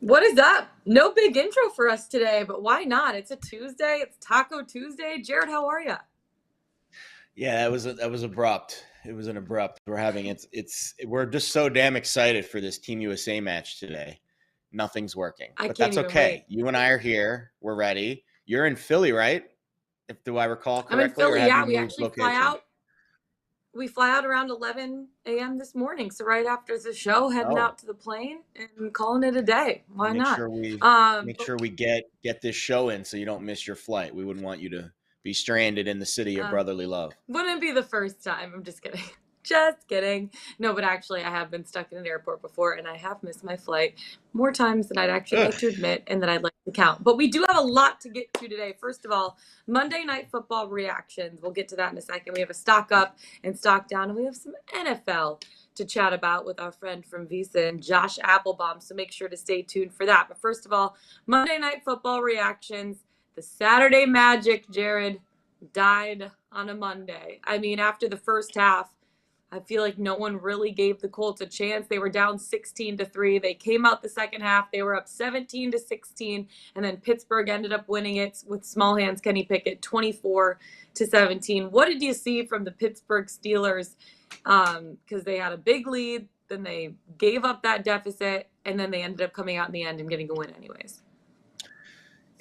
What is up? No big intro for us today, but why not? It's a Tuesday. It's Taco Tuesday. Jared, how are you? Yeah, that was abrupt. It was an abrupt. We're just so damn excited for this Team USA match today. Nothing's working, I but can't that's even wait. okay. You and I are here. We're ready. You're in Philly, right? If do I recall I'm in correctly, or Philly. have Yeah, you we moved actually fly location? out. We fly out around 11 a.m. this morning. So right after the show, heading Oh, out to the plane and calling it a day. Why make not? sure we Um, make but, sure we get this show in so you don't miss your flight. We wouldn't want you to be stranded in the city of uh, brotherly love. Wouldn't be the first time. I'm just kidding. Just kidding. No, but actually, I have been stuck in an airport before and I have missed my flight more times than I'd actually Ugh. like to admit and that I'd like to count. But we do have a lot to get to today. First of all, Monday Night Football reactions. We'll get to that in a second. We have a stock up and stock down, and we have some NFL to chat about with our friend from Visa and Josh Appelbaum. So make sure to stay tuned for that. But first of all, Monday Night Football reactions. The Saturday Magic, Jared, died on a Monday. I mean, after the first half, I feel like no one really gave the Colts a chance. They were down 16-3. They came out the second half. They were up 17-16, and then Pittsburgh ended up winning it with small hands Kenny Pickett 24-17. What did you see from the Pittsburgh Steelers? Because they had a big lead, then they gave up that deficit, and then they ended up coming out in the end and getting a win anyways.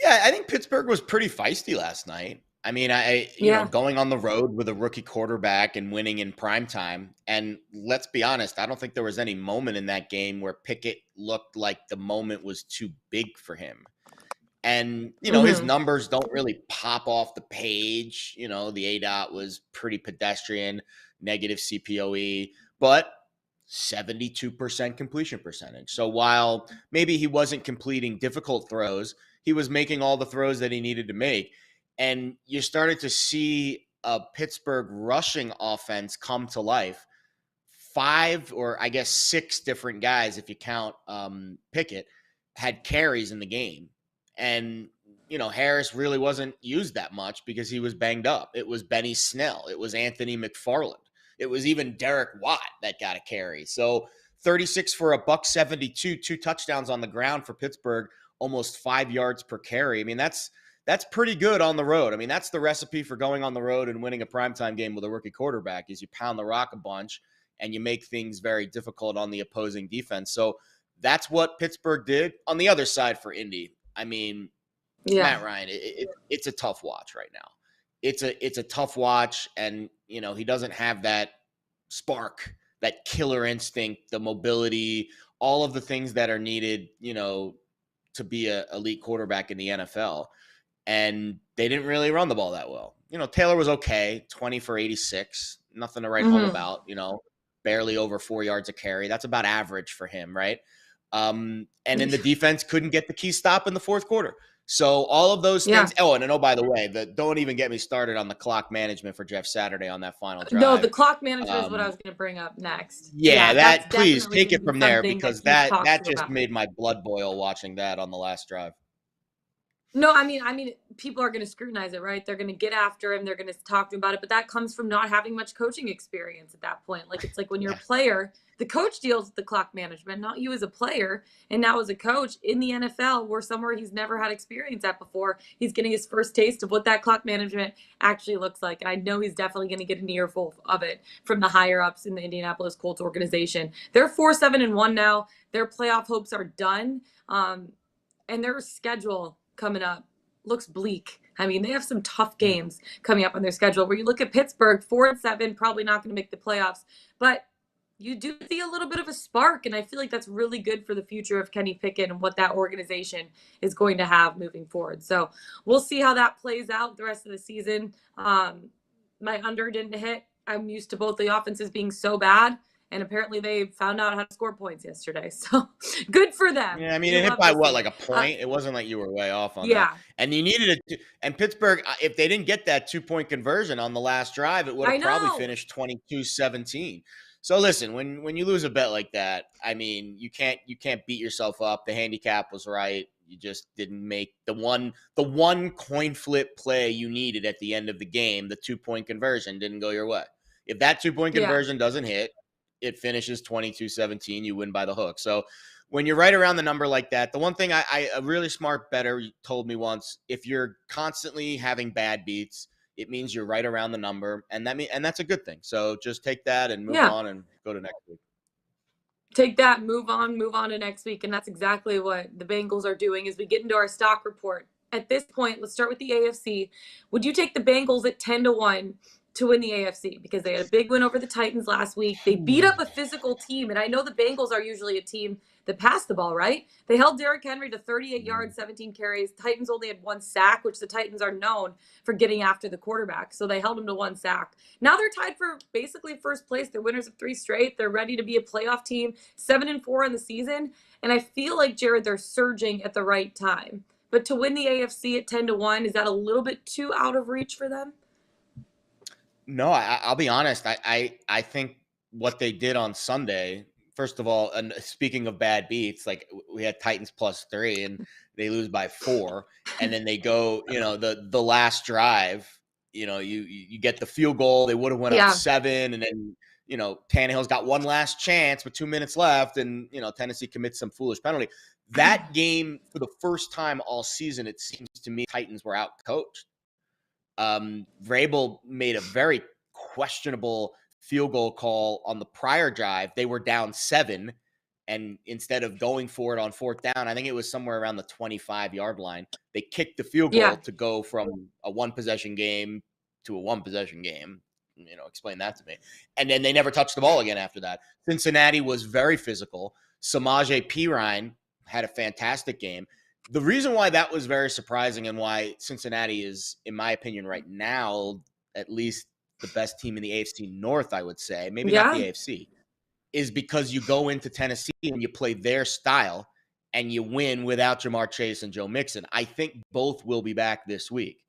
Yeah, I think Pittsburgh was pretty feisty last night. I mean, Yeah. going on the road with a rookie quarterback and winning in prime time. And let's be honest, I don't think there was any moment in that game where Pickett looked like the moment was too big for him. And, his Mm-hmm. numbers don't really pop off the page. The ADOT was pretty pedestrian, negative CPOE, but 72% completion percentage. So while maybe he wasn't completing difficult throws, he was making all the throws that he needed to make. And you started to see a Pittsburgh rushing offense come to life. 5 or I guess 6 different guys, if you count Pickett, had carries in the game. And, Harris really wasn't used that much because he was banged up. It was Benny Snell. It was Anthony McFarland. It was even Derek Watt that got a carry. So 36 for a $172, 2 touchdowns on the ground for Pittsburgh, almost 5 yards per carry. I mean, that's pretty good on the road. I mean, that's the recipe for going on the road and winning a primetime game with a rookie quarterback is you pound the rock a bunch and you make things very difficult on the opposing defense. So that's what Pittsburgh did. On the other side for Indy, I mean, Yeah. Matt Ryan, it's a tough watch right now. It's a tough watch, and he doesn't have that spark, that killer instinct, the mobility, all of the things that are needed, to be a elite quarterback in the NFL. And they didn't really run the ball that well. Taylor was okay, 20 for 86, nothing to write home Mm-hmm. about. Barely over 4 yards a carry. That's about average for him, right? And then the defense couldn't get the key stop in the fourth quarter. So all of those Yeah. things. Oh, and by the way, don't even get me started on the clock management for Jeff Saturday on that final No, the drive. clock management is what I Um, was going to bring up next. yeah, Yeah, that's that please definitely take going to it be from there something that because he's that talked that to just about. made my blood boil watching that on the last drive. No, I mean, people are going to scrutinize it, right? They're going to get after him. They're going to talk to him about it, but that comes from not having much coaching experience at that point. Like it's like when you're a Yeah. player, the coach deals with the clock management, not you as a player. And now as a coach in the NFL, where somewhere he's never had experience at before, he's getting his first taste of what that clock management actually looks like. And I know he's definitely going to get an earful of it from the higher ups in the Indianapolis Colts organization. They're 4-7-1 now. Their playoff hopes are done. And their schedule coming up looks bleak. I mean, they have some tough Yeah. games coming up on their schedule. Where you look at Pittsburgh, 4-7, probably not going to make the playoffs, but you do see a little bit of a spark, and I feel like that's really good for the future of Kenny Pickett and what that organization is going to have moving forward. So we'll see how that plays out the rest of the season. My under didn't hit. I'm used to both the offenses being so bad, and apparently they found out how to score points yesterday. So good for them. Yeah, I mean, You it hit love by to what, see like it. a point? It wasn't like you were way off on that. Yeah, And you needed it. And Pittsburgh, if they didn't get that 2-point conversion on the last drive, it would I have probably know. finished 22-17. So listen, when you lose a bet like that, I mean, you can't beat yourself up. The handicap was right. You just didn't make the one coin flip play you needed at the end of the game. The 2-point conversion didn't go your way. If that 2-point Yeah. conversion doesn't hit, it finishes 22-17. You win by the hook. So when you're right around the number like that, the one thing a really smart bettor told me once, if you're constantly having bad beats, it means you're right around the number, and that's a good thing. So just take that and move Yeah. on and go to next week. Take that, move on to next week. And that's exactly what the Bengals are doing as we get into our stock report. At this point, let's start with the AFC. Would you take the Bengals at 10-1 to win the AFC? Because they had a big win over the Titans last week. They beat up a physical team. And I know the Bengals are usually a team that passed the ball, right? They held Derrick Henry to 38 yards, 17 carries. Titans only had 1 sack, which the Titans are known for getting after the quarterback. So they held him to 1 sack. Now they're tied for basically first place. They're winners of 3 straight. They're ready to be a playoff team, 7-4 in the season. And I feel like, Jared, they're surging at the right time. But to win the AFC at 10-1, is that a little bit too out of reach for them? No, I'll be honest. I think what they did on Sunday, first of all, and speaking of bad beats, like we had Titans +3 and they lose by 4, and then they go, the last drive, you get the field goal. They would have went up 7, and then Tannehill's got one last chance with 2 minutes left, and Tennessee commits some foolish penalty. That game, for the first time all season, it seems to me Titans were out coached. Vrabel made a very questionable field goal call on the prior drive. They were down 7, and instead of going for it on 4th down, I think it was somewhere around the 25-yard line, they kicked the field goal to go from a 1-possession game to a 1-possession game. Explain that to me. And then they never touched the ball again after that. Cincinnati was very physical. Samaje Perine had a fantastic game. The reason why that was very surprising and why Cincinnati is, in my opinion, right now, at least the best team in the AFC North, I would say, maybe not the AFC, is because you go into Tennessee and you play their style and you win without Jamar Chase and Joe Mixon. I think both will be back this week.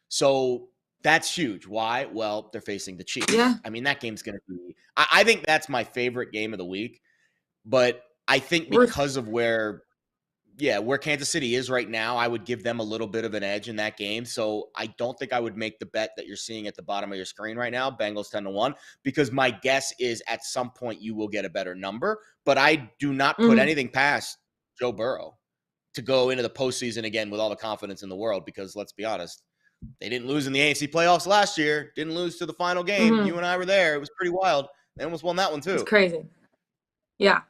So that's huge. Why? Well, they're facing the Chiefs. Yeah. I mean, that game's going to be – I think that's my favorite game of the week. But I think because of where Kansas City is right now, I would give them a little bit of an edge in that game. So I don't think I would make the bet that you're seeing at the bottom of your screen right now, Bengals 10-1, because my guess is at some point you will get a better number. But I do not put anything past Joe Burrow to go into the postseason again with all the confidence in the world, because let's be honest, they didn't lose in the AFC playoffs last year, didn't lose to the final game. You and I were there. It was pretty wild. They almost won that one too. It's crazy. Yeah.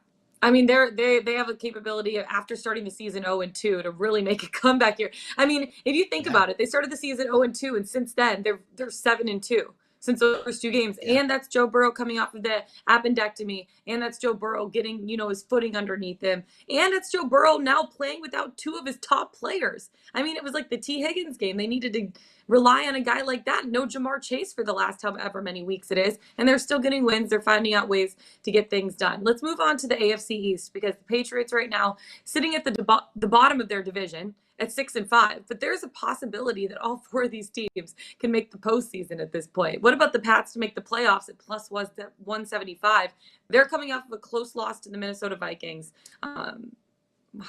I mean, they have a capability of, after starting the season 0-2, to really make a comeback here. I mean, if you think about it, they started the season 0-2, and since then they're 7-2 since those first 2 games. And that's Joe Burrow coming off of the appendectomy, and that's Joe Burrow getting his footing underneath him, and it's Joe Burrow now playing without 2 of his top players. I mean, it was like the T. Higgins game. They needed to rely on a guy like that. No Jamar Chase for the last however many weeks it is, and they're still getting wins. They're finding out ways to get things done. Let's move on to the AFC East, because the Patriots right now sitting at the bottom of their division at 6-5, but there's a possibility that all 4 of these teams can make the postseason at this point. What about the Pats to make the playoffs at +175? They're coming off of a close loss to the Minnesota Vikings. How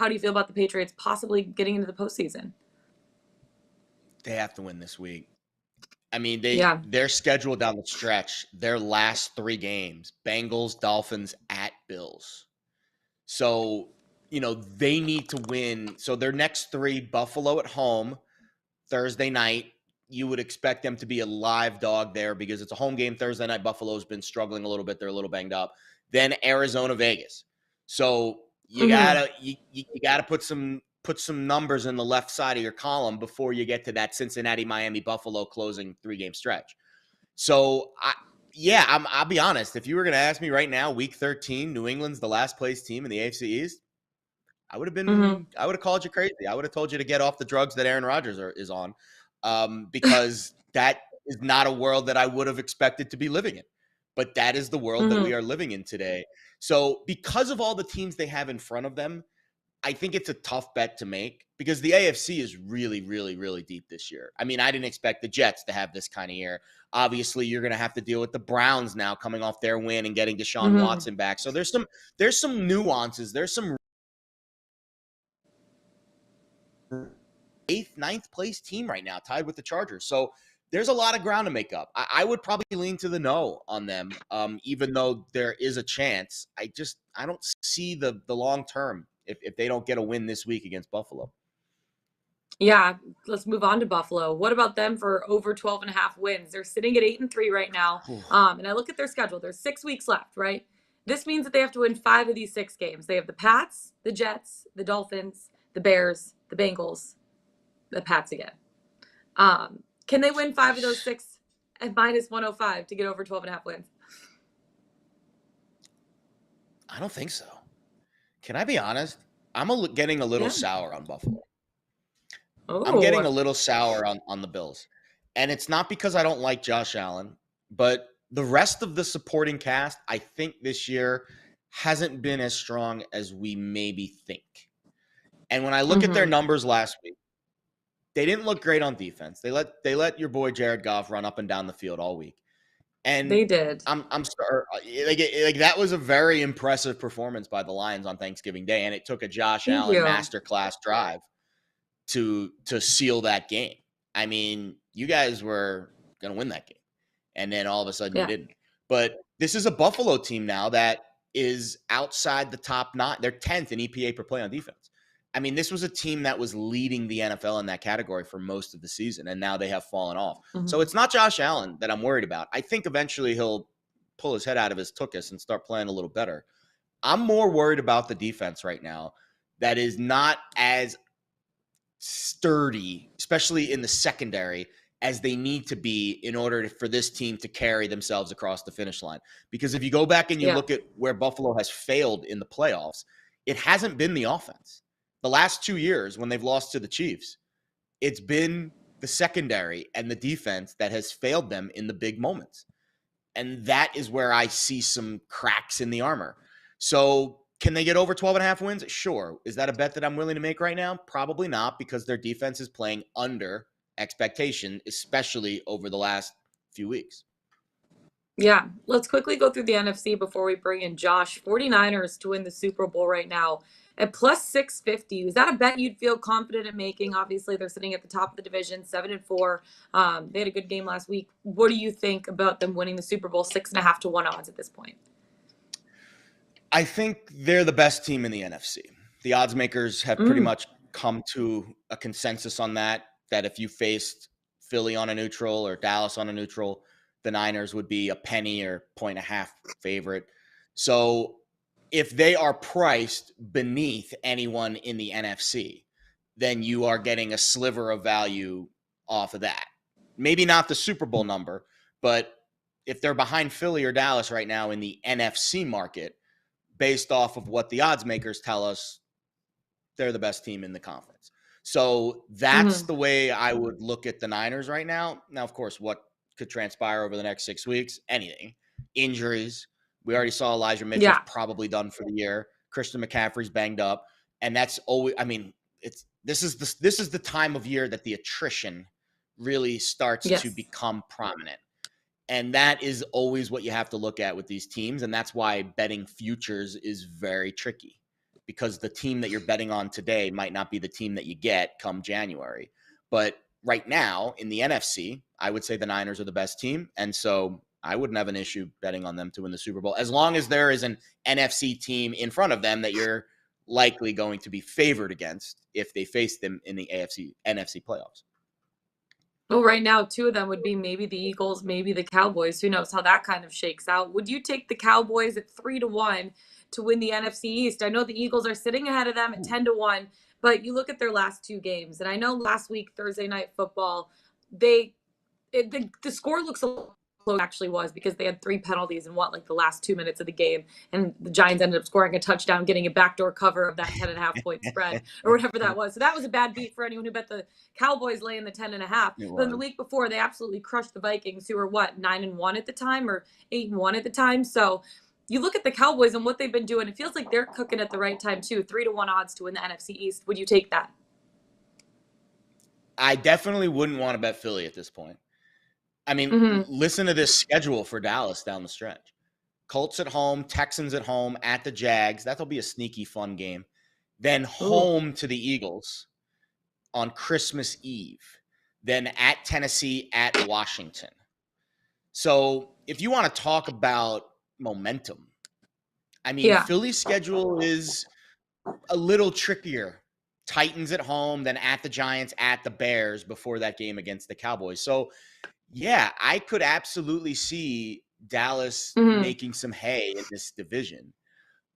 do you feel about the Patriots possibly getting into the postseason? They have to win this week. I mean, their schedule down the stretch, their last 3 games, Bengals, Dolphins, at Bills. So, they need to win. So their next 3, Buffalo at home, Thursday night. You would expect them to be a live dog there because it's a home game Thursday night. Buffalo's been struggling a little bit. They're a little banged up. Then Arizona, Vegas. So you gotta put some numbers in the left side of your column before you get to that Cincinnati, Miami, Buffalo closing 3-game stretch. So I'll be honest. If you were going to ask me right now, week 13, New England's the last place team in the AFC East, I would have called you crazy. I would have told you to get off the drugs that Aaron Rodgers is on, because that is not a world that I would have expected to be living in. But that is the world that we are living in today. So because of all the teams they have in front of them, I think it's a tough bet to make, because the AFC is really, really, really deep this year. I mean, I didn't expect the Jets to have this kind of year. Obviously, you're going to have to deal with the Browns now coming off their win and getting Deshaun Watson back. So there's some nuances. There's some 8th, 9th place team right now tied with the Chargers. So there's a lot of ground to make up. I would probably lean to the no on them, even though there is a chance. I don't see the long term if they don't get a win this week against Buffalo. Yeah, let's move on to Buffalo. What about them for over 12.5 wins? They're sitting at 8-3 right now. And I look at their schedule. There's 6 weeks left, right? This means that they have to win 5 of these 6 games. They have the Pats, the Jets, the Dolphins, the Bears, the Bengals, the Pats again. Can they win 5 of those 6 at -105 to get over 12.5 wins? I don't think so. Can I be honest? I'm getting a little sour on Buffalo. I'm getting a little sour on the Bills. And it's not because I don't like Josh Allen, but the rest of the supporting cast, I think this year hasn't been as strong as we maybe think. And when I look at their numbers last week, they didn't look great on defense. They let your boy Jared Goff run up and down the field all week. And they did. I'm sorry, like that was a very impressive performance by the Lions on Thanksgiving Day, and it took a Josh Allen masterclass drive to seal that game. I mean, you guys were going to win that game, and then all of a sudden you didn't. But this is a Buffalo team now that is outside the top 9. They're 10th in EPA per play on defense. I mean, this was a team that was leading the NFL in that category for most of the season, and now they have fallen off. So it's not Josh Allen that I'm worried about. I think eventually he'll pull his head out of his tuchus and start playing a little better. I'm more worried about the defense right now that is not as sturdy, especially in the secondary, as they need to be in order for this team to carry themselves across the finish line. Because if you go back and you look at where Buffalo has failed in the playoffs, it hasn't been the offense. The last 2 years when they've lost to the Chiefs, it's been the secondary and the defense that has failed them in the big moments. And that is where I see some cracks in the armor. So can they get over 12.5 wins? Sure. Is that a bet that I'm willing to make right now? Probably not, because their defense is playing under expectation, especially over the last few weeks. Yeah, let's quickly go through the NFC before we bring in Josh. 49ers to win the Super Bowl right now at plus 650. Is that a bet you'd feel confident in making? Obviously, they're sitting at the top of the division, 7-4. They had a good game last week. What do you think about them winning the Super Bowl? 6.5 to 1 odds at this point. I think they're the best team in the NFC. The odds makers have pretty much come to a consensus on that if you faced Philly on a neutral or Dallas on a neutral, the Niners would be a penny or 1.5 favorite. So if they are priced beneath anyone in the NFC, then you are getting a sliver of value off of that. Maybe not the Super Bowl number, but if they're behind Philly or Dallas right now in the NFC market, based off of what the odds makers tell us, they're the best team in the conference. So that's the way I would look at the Niners right now. Now, of course, what could transpire over the next 6 weeks? Anything. Injuries. We already saw Elijah Mitchell's probably done for the year. Christian McCaffrey's banged up. And that's always, I mean, this is the time of year that the attrition really starts to become prominent. And that is always what you have to look at with these teams. And that's why betting futures is very tricky, because the team that you're betting on today might not be the team that you get come January. But right now in the NFC, I would say the Niners are the best team. And so I wouldn't have an issue betting on them to win the Super Bowl, as long as there is an NFC team in front of them that you're likely going to be favored against if they face them in the NFC playoffs. Well, right now, 2 of them would be maybe the Eagles, maybe the Cowboys. Who knows how that kind of shakes out? Would you take the Cowboys at 3-1 to win the NFC East? I know the Eagles are sitting ahead of them at 10-1, but you look at their last 2 games, and I know last week, Thursday Night Football, the score looks a little close, actually was, because they had 3 penalties in the last 2 minutes of the game, and the Giants ended up scoring a touchdown, getting a backdoor cover of that 10.5 point spread or whatever that was. So that was a bad beat for anyone who bet the Cowboys laying the 10.5. But then the week before, they absolutely crushed the Vikings, who were 9-1 at the time, or 8-1 at the time. So you look at the Cowboys and what they've been doing, it feels like they're cooking at the right time too. 3-1 odds to win the NFC East. Would you take that? I definitely wouldn't want to bet Philly at this point. I mean, listen to this schedule for Dallas down the stretch. Colts at home, Texans at home, at the Jags. That'll be a sneaky fun game. Then home to the Eagles on Christmas Eve. Then at Tennessee, at Washington. So if you want to talk about momentum, I mean, Philly's schedule is a little trickier. Titans at home, then at the Giants, at the Bears before that game against the Cowboys. So, yeah, I could absolutely see Dallas Mhm. making some hay in this division.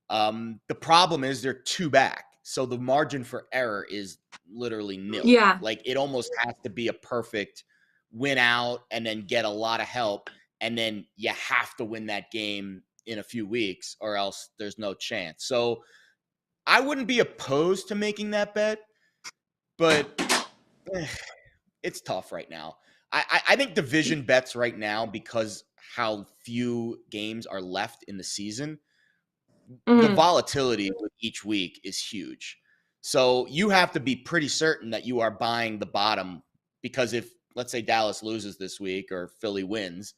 The problem is they're two back. So the margin for error is literally nil. Yeah. Like it almost has to be a perfect win out and then get a lot of help. And then you have to win that game in a few weeks or else there's no chance. So I wouldn't be opposed to making that bet, but it's tough right now. I think division bets right now, because how few games are left in the season, the Mhm. volatility with each week is huge. So you have to be pretty certain that you are buying the bottom, because if, let's say, Dallas loses this week or Philly wins,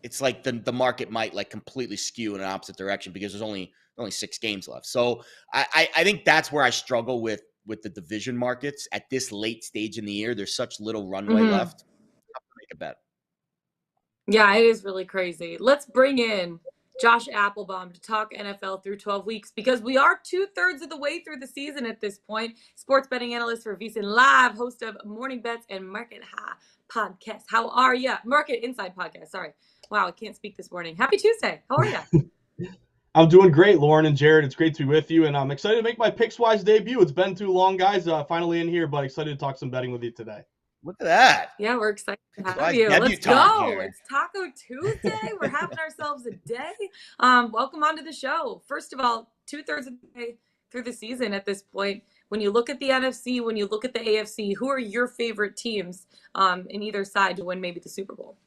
it's like the market might like completely skew in an opposite direction because there's only 6 games left. So I think that's where I struggle with the division markets at this late stage in the year. There's such little runway Mhm. left. I'll make a bet. Yeah, it is really crazy. Let's bring in Josh Appelbaum to talk NFL through 12 weeks, because we are 2/3 of the way through the season at this point. Sports betting analyst for VSiN Live, host of Morning Bets and Market High podcast. How are you? Market Inside podcast. Sorry. Wow, I can't speak this morning. Happy Tuesday. How are you? I'm doing great, Lauren and Jared. It's great to be with you, and I'm excited to make my Pickswise debut. It's been too long, guys. Finally in here, but excited to talk some betting with you today. Look at that. Yeah, we're excited to have Pickswise you. Let's debutante go. here. It's Taco Tuesday. We're having ourselves a day. Welcome onto the show. First of all, 2/3 of the way through the season at this point. When you look at the NFC, when you look at the AFC, who are your favorite teams in either side to win maybe the Super Bowl?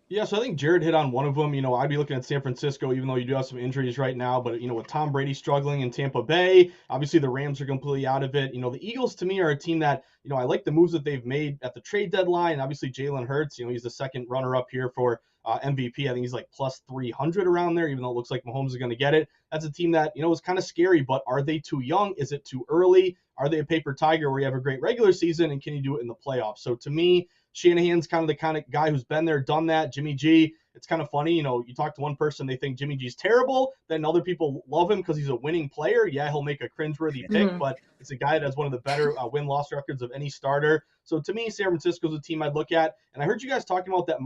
Yeah, so I think Jared hit on one of them. I'd be looking at San Francisco, even though you do have some injuries right now. But, with Tom Brady struggling in Tampa Bay, obviously the Rams are completely out of it. The Eagles, to me, are a team that, I like the moves that they've made at the trade deadline. Obviously, Jalen Hurts, he's the second runner-up here for MVP. I think he's like plus 300 around there, even though it looks like Mahomes is going to get it. That's a team that, is kind of scary, but are they too young? Is it too early? Are they a paper tiger where you have a great regular season, and can you do it in the playoffs? So to me, Shanahan's kind of the kind of guy who's been there, done that. Jimmy G, it's kind of funny. You talk to one person, they think Jimmy G's terrible. Then other people love him because he's a winning player. Yeah, he'll make a cringeworthy pick, Mhm. but it's a guy that has one of the better win-loss records of any starter. So to me, San Francisco's a team I'd look at. And I heard you guys talking about that,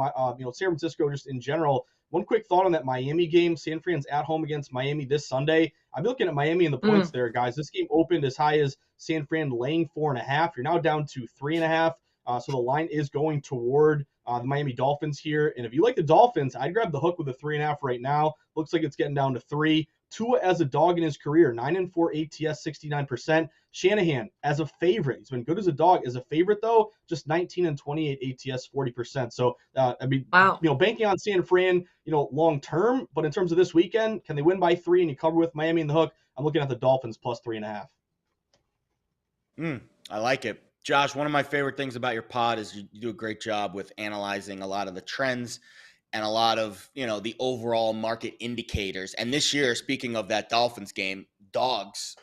San Francisco just in general. One quick thought on that Miami game. San Fran's at home against Miami this Sunday. I'm looking at Miami and the points there, guys. This game opened as high as San Fran laying 4.5. You're now down to 3.5. So the line is going toward the Miami Dolphins here. And if you like the Dolphins, I'd grab the hook with a 3.5 right now. Looks like it's getting down to 3. Tua as a dog in his career, 9-4 ATS, 69%. Shanahan as a favorite. He's been good as a dog. As a favorite, though, just 19-28 ATS, 40%. So, Wow. banking on San Fran, long term. But in terms of this weekend, can they win by 3 and you cover with Miami in the hook? I'm looking at the Dolphins plus 3.5. I like it. Josh, one of my favorite things about your pod is you do a great job with analyzing a lot of the trends and a lot of, the overall market indicators. And this year, speaking of that Dolphins game,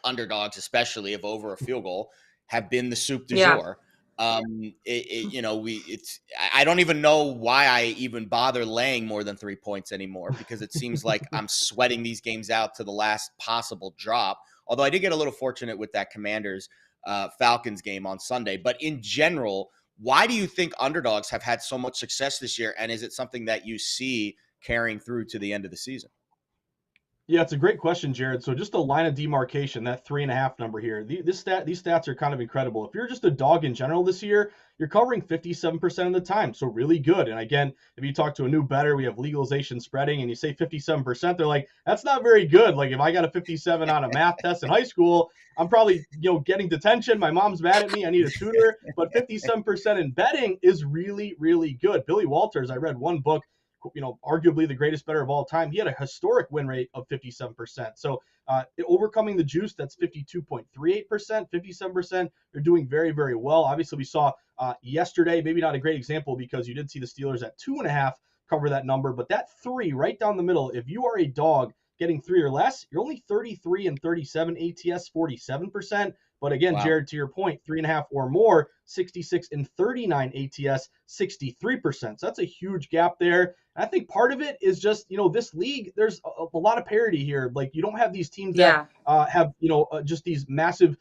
underdogs especially of over a field goal, have been the soup du Yeah. jour. I don't even know why I even bother laying more than 3 points anymore, because it seems like I'm sweating these games out to the last possible drop. Although I did get a little fortunate with that Commanders Falcons game on Sunday. But in general, why do you think underdogs have had so much success this year? And is it something that you see carrying through to the end of the season? Yeah, it's a great question, Jared. So just a line of demarcation, that 3.5 number here. These stats are kind of incredible. If you're just a dog in general this year, you're covering 57% of the time. So really good. And again, if you talk to a new bettor, we have legalization spreading, and you say 57%, they're like, that's not very good. Like if I got a 57 on a math test in high school, I'm probably, getting detention. My mom's mad at me. I need a tutor. But 57% in betting is really, really good. Billy Walters, I read one book, arguably the greatest bettor of all time. He had a historic win rate of 57%. So overcoming the juice, that's 52.38%, 57%. They're doing very, very well. Obviously, we saw yesterday, maybe not a great example because you did see the Steelers at 2.5 cover that number, but that 3 right down the middle, if you are a dog getting 3 or less, you're only 33-37 ATS, 47%. But again, Wow. Jared, to your point, 3.5 or more, 66 and 39 ATS, 63%. So that's a huge gap there. I think part of it is just, this league, there's a lot of parity here. Like, you don't have these teams that have, just these massive,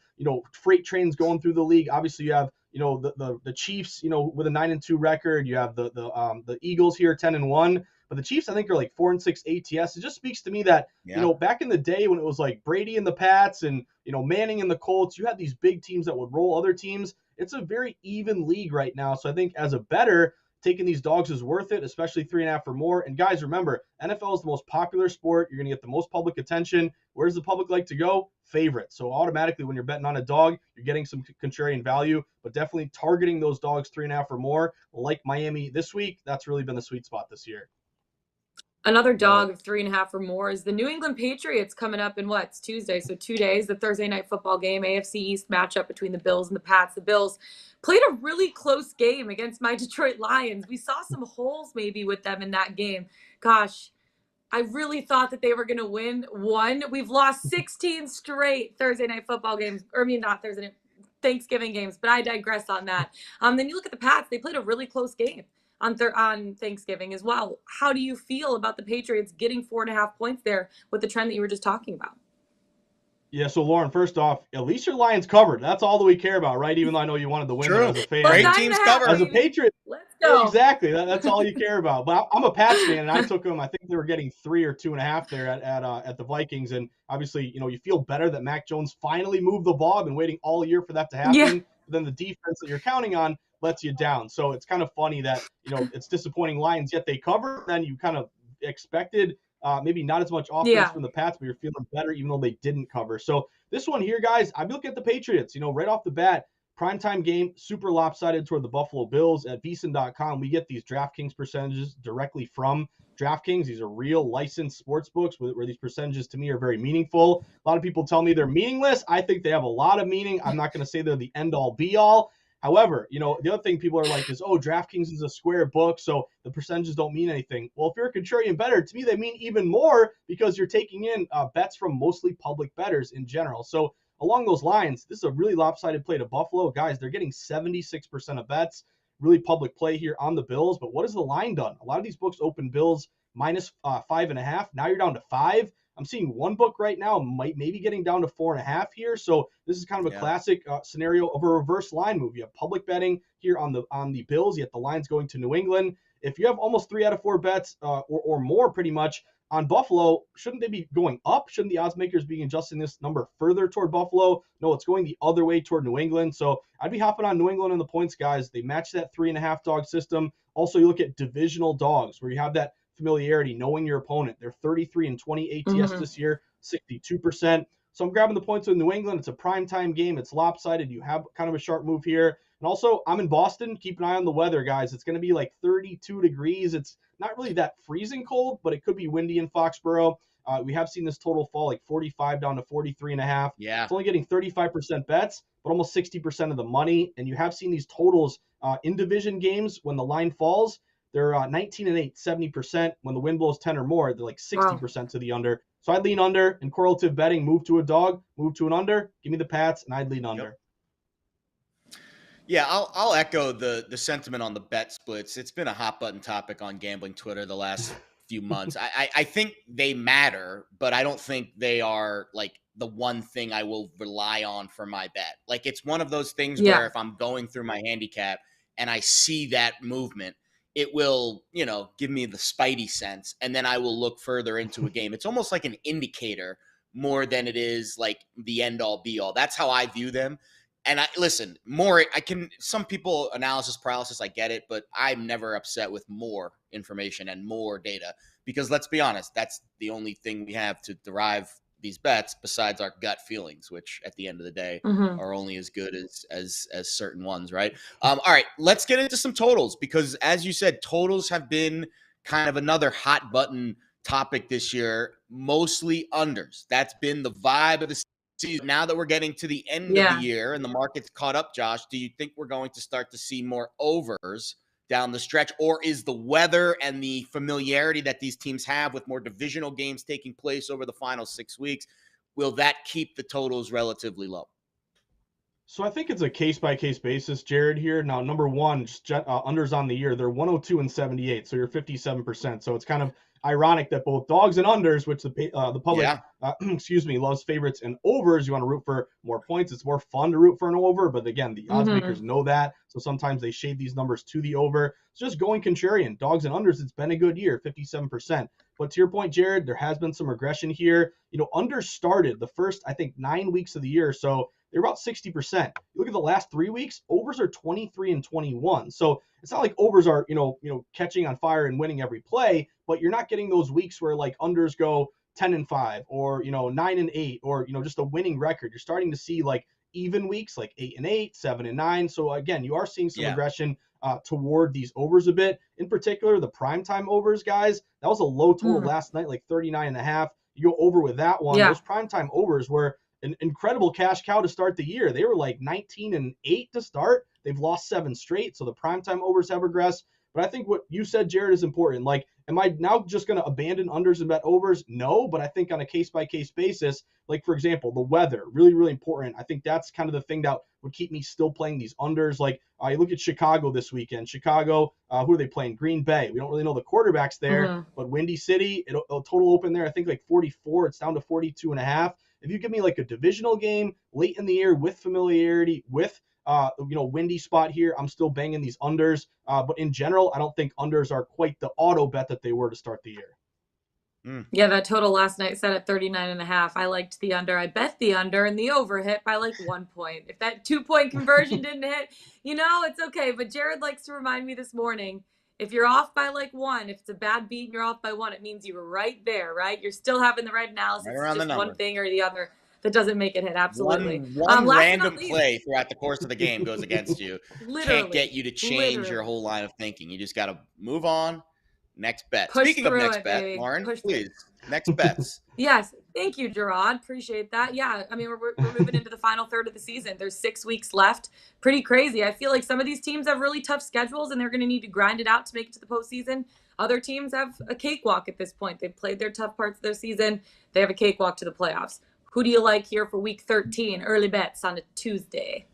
freight trains going through the league. Obviously, you have, the Chiefs, with a 9-2 record. You have the Eagles here, 10-1. But the Chiefs, I think, are like 4-6 ATS. It just speaks to me that, back in the day when it was like Brady and the Pats and, Manning and the Colts, you had these big teams that would roll other teams. It's a very even league right now. So I think as a bettor, taking these dogs is worth it, especially 3.5 or more. And guys, remember, NFL is the most popular sport. You're going to get the most public attention. Where does the public like to go? Favorite. So automatically, when you're betting on a dog, you're getting some contrarian value, but definitely targeting those dogs 3.5 or more, like Miami this week. That's really been the sweet spot this year. Another dog of 3.5 or more is the New England Patriots coming up in It's Tuesday. So 2 days, the Thursday night football game, AFC East matchup between the Bills and the Pats. The Bills played a really close game against my Detroit Lions. We saw some holes maybe with them in that game. Gosh, I really thought that they were going to win one. We've lost 16 straight Thursday night football games. Or I mean, not Thursday night, Thanksgiving games, but I digress on that. Then you look at the Pats, they played a really close game on Thanksgiving as well. How do you feel about the Patriots getting 4.5 points there with the trend that you were just talking about? Yeah, so Lauren, first off, at least your Lions covered. That's all that we care about, right? Even though I know you wanted to win there as a fan. Great teams covered. As a Patriot, let's go. Exactly. That's all you care about. But I'm a Pats fan, and I took them. I think they were getting 3 or 2.5 there at the Vikings. And obviously, you feel better that Mac Jones finally moved the ball. I've been waiting all year for that to happen. Yeah. But then the defense that you're counting on lets you down. So it's kind of funny that, it's disappointing Lions, yet they cover. Then you kind of expected maybe not as much offense from the Pats, but you're feeling better even though they didn't cover. So this one here, guys, I'm looking at the Patriots, right off the bat. Primetime game, super lopsided toward the Buffalo Bills. At VSiN.com, we get these DraftKings percentages directly from DraftKings. These are real licensed sports books where these percentages to me are very meaningful. A lot of people tell me they're meaningless. I think they have a lot of meaning. I'm not going to say they're the end-all, be-all. However, the other thing people are like is, DraftKings is a square book, so the percentages don't mean anything. Well, if you're a contrarian bettor, to me, they mean even more because you're taking in bets from mostly public bettors in general. So along those lines, this is a really lopsided play to Buffalo. Guys, they're getting 76% of bets. Really public play here on the Bills. But what has the line done? A lot of these books open Bills minus 5.5. Now you're down to 5. I'm seeing one book right now maybe getting down to 4.5 here. So this is kind of a classic scenario of a reverse line move. You have public betting here on the Bills, yet the line's going to New England. If you have almost 3 out of 4 bets or more pretty much on Buffalo, shouldn't they be going up? Shouldn't the odds makers be adjusting this number further toward Buffalo? No, it's going the other way toward New England. So I'd be hopping on New England in the points, guys. They match that 3.5 dog system. Also, you look at divisional dogs where you have that familiarity, knowing your opponent. They're 33 and 20 ATS this year, 62%. So I'm grabbing the points with New England. It's a primetime game. It's lopsided. You have kind of a sharp move here. And also, I'm in Boston. Keep an eye on the weather, guys. It's going to be like 32 degrees. It's not really that freezing cold, but it could be windy in Foxborough. We have seen this total fall like 45 down to 43.5. Yeah. It's only getting 35% bets, but almost 60% of the money. And you have seen these totals in division games when the line falls. They're 19 and 8, 70%. When the wind blows 10 or more, they're like 60% to the under. So I'd lean under. In correlative betting, move to a dog, move to an under. Give me the Pats, and I'd lean under. Yep. Yeah, I'll echo the sentiment on the bet splits. It's been a hot button topic on gambling Twitter the last few months. I think they matter, but I don't think they are like the one thing I will rely on for my bet. Like it's one of those things where if I'm going through my handicap and I see that movement, it will, give me the spidey sense, and then I will look further into a game. It's almost like an indicator more than it is like the end all be all. That's how I view them. And some people analysis paralysis, I get it, but I'm never upset with more information and more data because let's be honest, that's the only thing we have to derive these bets besides our gut feelings, which at the end of the day are only as good as certain ones. Right. All right, let's get into some totals because as you said, totals have been kind of another hot button topic this year, mostly unders. That's been the vibe of the season. Now that we're getting to the end of the year and the market's caught up, Josh, do you think we're going to start to see more overs down the stretch, or is the weather and the familiarity that these teams have with more divisional games taking place over the final 6 weeks, will that keep the totals relatively low? So I think it's a case-by-case basis, Jared, here. Now, number one, just unders on the year, they're 102 and 78, so you're 57%. So it's kind of ironic that both dogs and unders, which the public, Yeah. excuse me, loves favorites and overs. You want to root for more points. It's more fun to root for an over, but again, the odds makers know that. So sometimes they shade these numbers to the over. It's just going contrarian. Dogs and unders, it's been a good year, 57%. But to your point, Jared, there has been some regression here. Unders started the first, I think, 9 weeks of the year. So they're about 60%. You look at the last 3 weeks, overs are 23 and 21. So it's not like overs are, catching on fire and winning every play, but you're not getting those weeks where like unders go 10 and 5 or, 9 and 8 or, just a winning record. You're starting to see like even weeks like 8 and 8, 7 and 9. So again, you are seeing some aggression toward these overs a bit. In particular, the primetime overs, guys, that was a low total last night, like 39.5. You go over with that one. Those primetime overs were an incredible cash cow to start the year. They were like 19 and 8 to start. They've lost 7 straight. So the primetime overs have regressed. But I think what you said, Jared, is important. Like, am I now just going to abandon unders and bet overs? No, but I think on a case-by-case basis, like, for example, the weather, really, really important. I think that's kind of the thing that would keep me still playing these unders. Like, you look at Chicago this weekend. Chicago, who are they playing? Green Bay. We don't really know the quarterbacks there, but Windy City, it'll total open there, I think, like 44. It's down to 42.5. If you give me like a divisional game late in the year with familiarity, with windy spot here, I'm still banging these unders. But in general, I don't think unders are quite the auto bet that they were to start the year. Yeah, that total last night set at 39.5. I liked the under. I bet the under, and the over hit by like 1 point. If that 2-point conversion didn't hit, it's okay. But Jared likes to remind me this morning, if you're off by like 1, if it's a bad beat and you're off by 1, it means you were right there, right? You're still having the right analysis. Right around it's just the number. one thing or the other that doesn't make it hit. Absolutely. One random play throughout the course of the game goes against you. Literally. Can't get you to change your whole line of thinking. You just got to move on. Next bet. Push Speaking of next bet, baby. Lauren, please. Next bets. Yes. Thank you, Gerard. Appreciate that. Yeah. I mean, we're moving into the final third of the season. There's 6 weeks left. Pretty crazy. I feel like some of these teams have really tough schedules and they're going to need to grind it out to make it to the postseason. Other teams have a cakewalk at this point. They've played their tough parts of their season. They have a cakewalk to the playoffs. Who do you like here for week 13? Early bets on a Tuesday.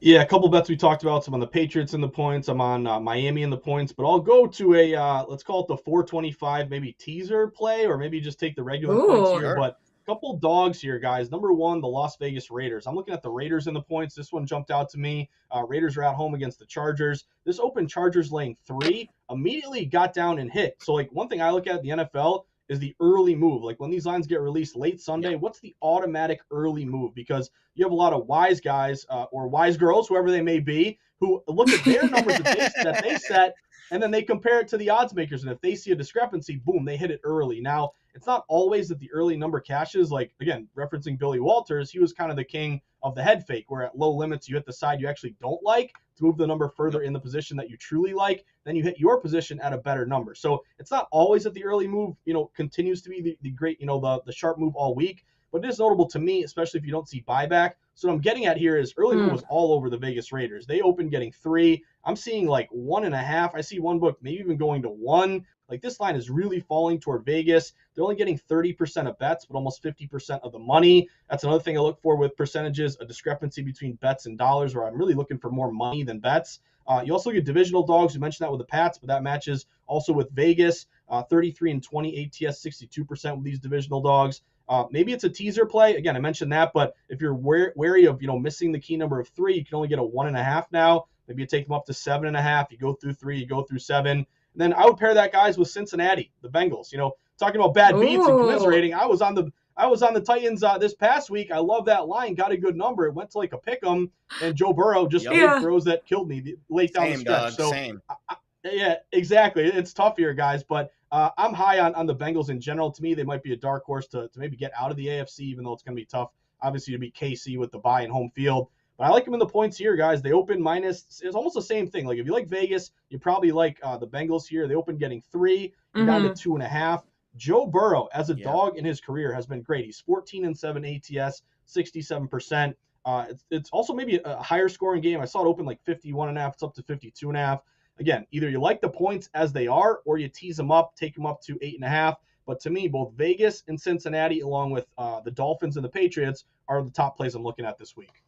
Yeah, a couple bets we talked about. Some on the Patriots in the points. I'm on Miami in the points, but I'll go to a let's call it the 425 maybe teaser play, or maybe just take the regular points here. Sure. But a couple dogs here, guys. Number one, the Las Vegas Raiders. I'm looking at the Raiders in the points. This one jumped out to me. Raiders are at home against the Chargers. This open Chargers laying 3, immediately got down and hit. So like one thing I look at in the NFL is the early move. Like when these lines get released late Sunday, what's the automatic early move? Because you have a lot of wise guys or wise girls, whoever they may be, who look at their numbers that they set, and then they compare it to the odds makers. And if they see a discrepancy, boom, they hit it early. Now, it's not always that the early number cashes. Like, again, referencing Billy Walters, he was kind of the king of the head fake, where at low limits, you hit the side you actually don't like to move the number further in the position that you truly like. Then you hit your position at a better number. So it's not always that the early move, continues to be the great, the sharp move all week. But it is notable to me, especially if you don't see buyback. So what I'm getting at here is early move was all over the Vegas Raiders. They opened getting 3. I'm seeing like 1.5. I see one book maybe even going to 1. Like this line is really falling toward Vegas. They're only getting 30% of bets, but almost 50% of the money. That's another thing I look for with percentages, a discrepancy between bets and dollars, where I'm really looking for more money than bets. You also get divisional dogs. We mentioned that with the Pats, but that matches also with Vegas. 33 and 20 ATS, 62% with these divisional dogs. Maybe it's a teaser play. Again, I mentioned that, but if you're wary of missing the key number of 3, you can only get a 1.5 now. Maybe you take them up to 7.5. You go through 3, you go through 7. And then I would pair that, guys, with Cincinnati, the Bengals. Talking about bad beats and commiserating. I was on the Titans this past week. I love that line. Got a good number. It went to like a pick 'em, and Joe Burrow just made throws that killed me late down the stretch. Same. Yeah, exactly. It's tough here, guys, but I'm high on the Bengals in general. To me, they might be a dark horse to maybe get out of the AFC, even though it's going to be tough, obviously, to beat KC with the bye and home field. But I like them in the points here, guys. They open minus. It's almost the same thing. Like if you like Vegas, you probably like the Bengals here. They open getting 3, down to 2.5. Joe Burrow, as a dog in his career, has been great. He's 14 and 7 ATS, 67%. It's also maybe a higher scoring game. I saw it open like 51.5. It's up to 52.5. Again, either you like the points as they are, or you tease them up, take them up to 8.5. But to me, both Vegas and Cincinnati, along with the Dolphins and the Patriots, are the top plays I'm looking at this week.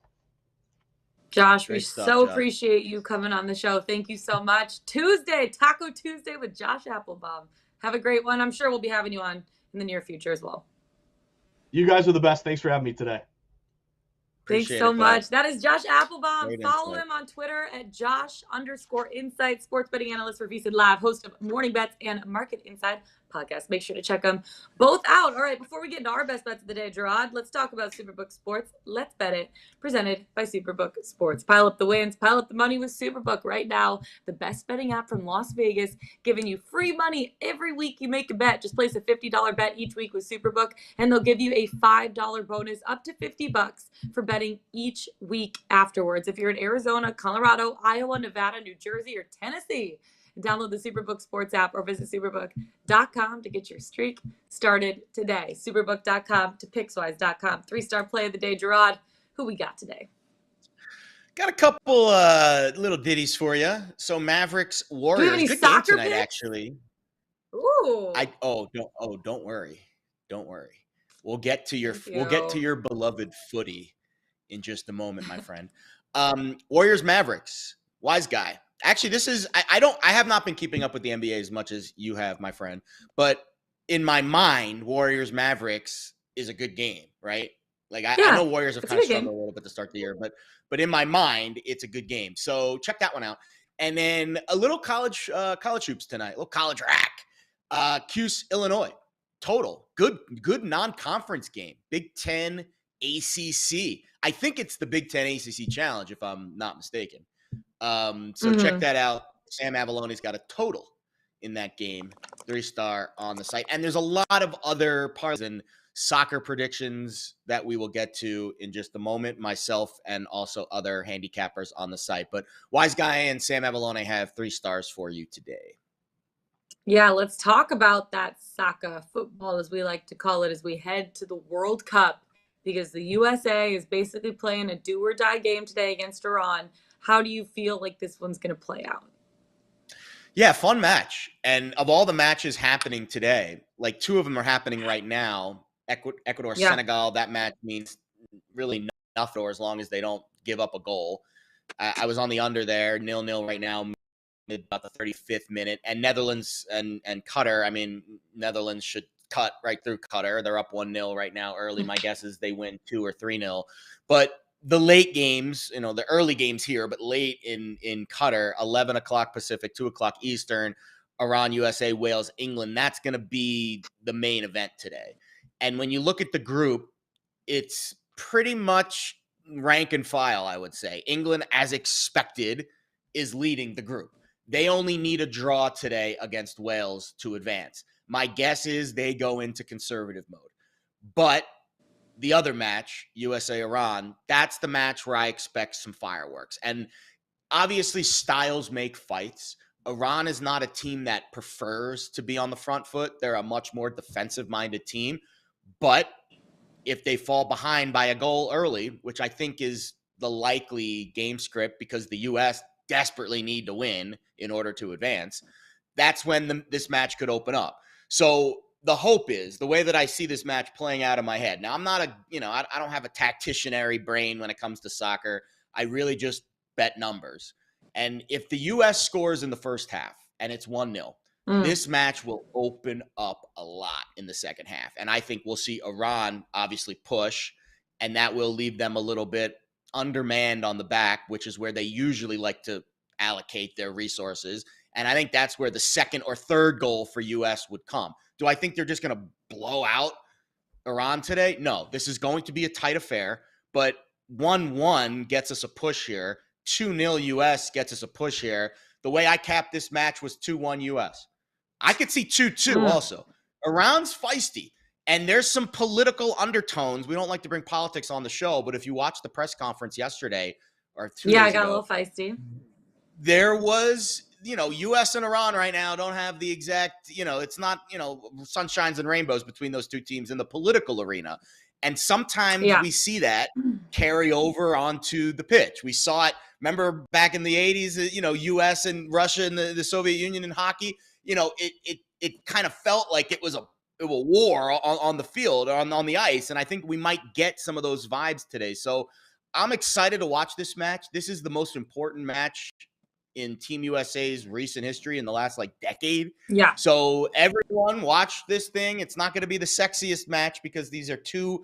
Josh, we Great stuff, so Josh. appreciate you coming on the show. Thank you so much. Tuesday, Taco Tuesday with Josh Appelbaum. Have a great one. I'm sure we'll be having you on in the near future as well. You guys are the best. Thanks for having me today. Thanks Appreciate so it, bud. much. That is Josh Appelbaum. Great Follow insight. him on Twitter at Josh_Insight, sports betting analyst for VSiN Live, host of Morning Bets and Market Inside podcast. Make sure to check them both out. All right, before we get into our best bets of the day, Gerard, let's talk about Superbook Sports. Let's bet it. Presented by Superbook Sports. Pile up the wins, pile up the money with Superbook right now. The best betting app from Las Vegas, giving you free money every week you make a bet. Just place a $50 bet each week with Superbook, and they'll give you a $5 bonus up to $50 for betting each week afterwards. If you're in Arizona, Colorado, Iowa, Nevada, New Jersey, or Tennessee, download the Superbook Sports app or visit superbook.com to get your streak started today. Superbook.com to Pickswise.com. 3-star play of the day, Gerard. Who we got today? Got a couple little ditties for you. So Mavericks Warriors. any Good game soccer tonight, picks? actually. Ooh. Don't worry. Don't worry. We'll get to your beloved footy in just a moment, my friend. Warriors Mavericks. Wise guy. Actually, this is I have not been keeping up with the NBA as much as you have, my friend. But in my mind, Warriors Mavericks is a good game, right? Like I know Warriors have kind of struggled a little bit to start the year, but in my mind, it's a good game. So check that one out. And then a little college hoops tonight, a little college rack. Cuse, Illinois. Total. Good non-conference game. Big Ten ACC. I think it's the Big Ten ACC Challenge, if I'm not mistaken. So check that out. Sam Avallone's got a total in that game. 3-star on the site. And there's a lot of other parts and soccer predictions that we will get to in just a moment, myself and also other handicappers on the site. But Wise Guy and Sam Avallone have 3 stars for you today. Yeah, let's talk about that soccer football, as we like to call it, as we head to the World Cup, because the USA is basically playing a do-or-die game today against Iran. How do you feel like this one's going to play out? Yeah, fun match. And of all the matches happening today, like 2 of them are happening right now. Ecuador, Senegal, that match means really nothing as long as they don't give up a goal. I was on the under there, 0-0 right now, about the 35th minute. And Netherlands and Qatar, I mean, Netherlands should cut right through Qatar. They're up 1-0 right now early. My guess is they win 2 or 3-0. But the late games, the early games here, but late in Qatar, 11 o'clock Pacific, 2 o'clock Eastern, Iran, USA, Wales, England. That's going to be the main event today. And when you look at the group, it's pretty much rank and file, I would say. England, as expected, is leading the group. They only need a draw today against Wales to advance. My guess is they go into conservative mode. But the other match, USA-Iran, that's the match where I expect some fireworks. And obviously, styles make fights. Iran is not a team that prefers to be on the front foot. They're a much more defensive-minded team. But if they fall behind by a goal early, which I think is the likely game script because the U.S. desperately need to win in order to advance, that's when this match could open up. So the hope is, the way that I see this match playing out in my head. Now, I'm not I don't have a tacticianary brain when it comes to soccer. I really just bet numbers. And if the U.S. scores in the first half and it's 1-0, this match will open up a lot in the second half. And I think we'll see Iran obviously push, and that will leave them a little bit undermanned on the back, which is where they usually like to allocate their resources. And I think that's where the second or third goal for U.S. would come. Do I think they're just going to blow out Iran today? No, this is going to be a tight affair, but 1-1 gets us a push here. 2-0 U.S. gets us a push here. The way I capped this match was 2-1 U.S. I could see 2-2 also. Iran's feisty, and there's some political undertones. We don't like to bring politics on the show, but if you watch the press conference yesterday or 2 days ago. Yeah, I got a little feisty. There was, U.S. and Iran right now don't have the exact, it's not, sunshines and rainbows between those two teams in the political arena. And sometimes we see that carry over onto the pitch. We saw it, remember back in the 80s, U.S. and Russia and the Soviet Union in hockey, it kind of felt like it was a war on the field, on the ice. And I think we might get some of those vibes today. So I'm excited to watch this match. This is the most important match in Team USA's recent history in the last like decade. Yeah. So everyone watch this thing. It's not going to be the sexiest match because these are two,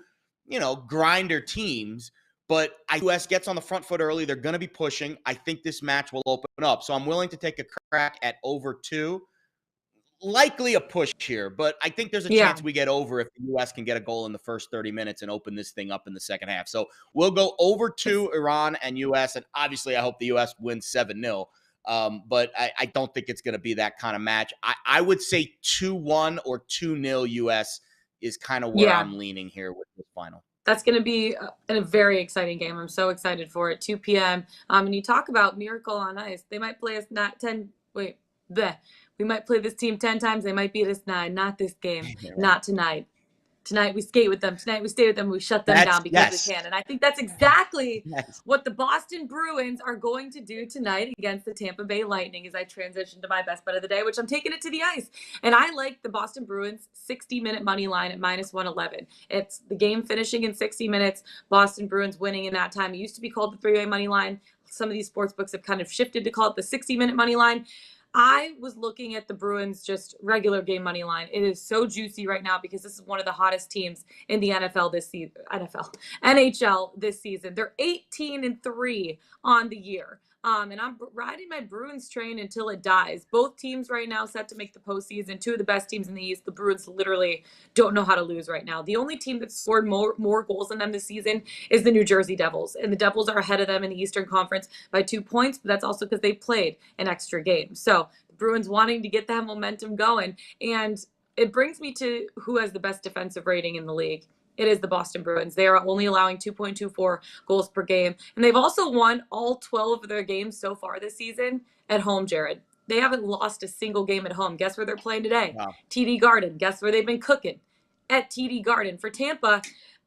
grinder teams. But US gets on the front foot early. They're going to be pushing. I think this match will open up. So I'm willing to take a crack at over 2. Likely a push here, but I think there's a chance we get over if the U.S. can get a goal in the first 30 minutes and open this thing up in the second half. So we'll go over 2 Iran and U.S., and obviously I hope the U.S. wins 7-0. But I don't think it's going to be that kind of match. I would say 2-1 or 2-0 U.S. is kind of where I'm leaning here with this final. That's going to be a very exciting game. I'm so excited for it. 2 p.m. And you talk about Miracle on Ice. They might play us we might play this team 10 times. They might beat us 9. Not this game. Not tonight. Tonight we skate with them. Tonight we stay with them. We shut them down because we can. And I think that's exactly what the Boston Bruins are going to do tonight against the Tampa Bay Lightning as I transition to my best bet of the day, which I'm taking it to the ice. And I like the Boston Bruins 60-minute money line at -111. It's the game finishing in 60 minutes. Boston Bruins winning in that time. It used to be called the three-way money line. Some of these sports books have kind of shifted to call it the 60-minute money line. I was looking at the Bruins just regular game money line. It is so juicy right now because this is one of the hottest teams in the NHL this season. NHL this season. They're 18-3 on the year. And I'm riding my Bruins train until it dies. Both teams right now set to make the postseason. 2 of the best teams in the East. The Bruins literally don't know how to lose right now. The only team that scored more goals than them this season is the New Jersey Devils. And the Devils are ahead of them in the Eastern Conference by 2 points, but that's also because they played an extra game. So the Bruins wanting to get that momentum going. And it brings me to who has the best defensive rating in the league. It is the Boston Bruins. They are only allowing 2.24 goals per game. And they've also won all 12 of their games so far this season at home, Jared. They haven't lost a single game at home. Guess where they're playing today? Wow. TD Garden. Guess where they've been cooking? At TD Garden. For Tampa,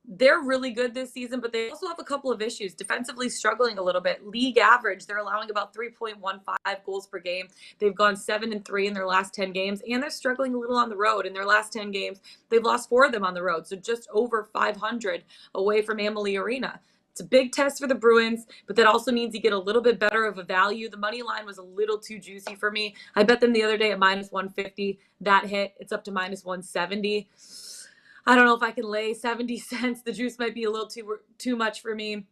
they're really good this season, but they also have a couple of issues. Defensively struggling a little bit. League average, they're allowing about 3.15 goals per game. They've gone 7-3 in their last 10 games, and they're struggling a little on the road. In their last 10 games, they've lost 4 of them on the road, so just over 500 away from Amalie Arena. It's a big test for the Bruins, but that also means you get a little bit better of a value. The money line was a little too juicy for me. I bet them the other day at -150. That hit. It's up to -170. I don't know if I can lay 70 cents. The juice might be a little too much for me.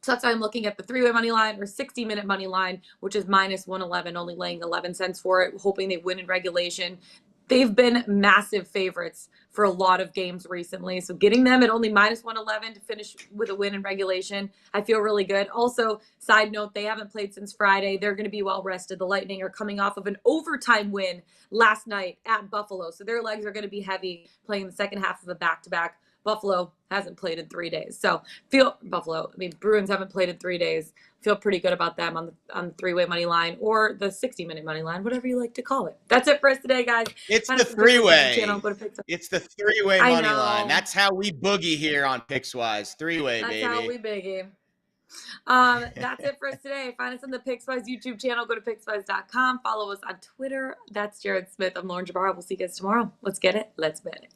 So that's why I'm looking at the 3-way money line or 60-minute money line, which is -111, only laying 11 cents for it, hoping they win in regulation. They've been massive favorites for a lot of games recently. So getting them at only -111 to finish with a win in regulation, I feel really good. Also, side note, they haven't played since Friday. They're going to be well rested. The Lightning are coming off of an overtime win last night at Buffalo. So their legs are going to be heavy playing the second half of a back-to-back. Buffalo hasn't played in 3 days. So Bruins haven't played in 3 days. Feel pretty good about them on the 3-way money line or the 60-minute money line, whatever you like to call it. That's it for us today, guys. It's the 3-way. It's the 3-way money line. That's how we boogie here on Pickswise. 3-way, baby. That's how we biggie. That's it for us today. Find us on the Pickswise YouTube channel. Go to pickswise.com. Follow us on Twitter. That's Jared Smith. I'm Lauren Jabbar. We'll see you guys tomorrow. Let's get it. Let's bet it.